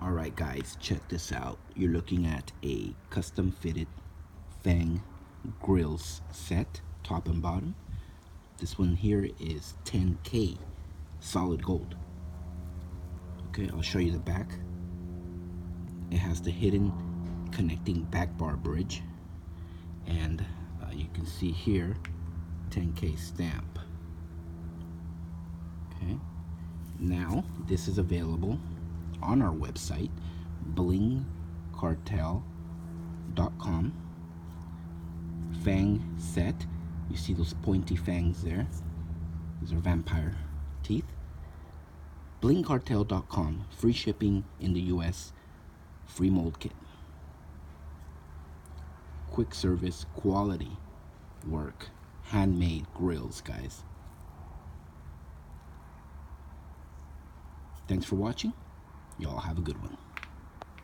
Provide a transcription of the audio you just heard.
Alright guys, check this out. You're looking at a custom fitted Fang Grillz set, top and bottom. This one here is 10K solid gold. Okay, I'll show you the back. It has the hidden connecting back bar bridge, and you can see here 10K stamp. Okay, now this is available on our website, Bling, Cartel.com. Fang set. You see those pointy fangs there? Those are vampire teeth. BlingCartel.com. Free shipping in the US. Free mold kit. Quick service, quality work. Handmade grills, guys. Thanks for watching. Y'all have a good one.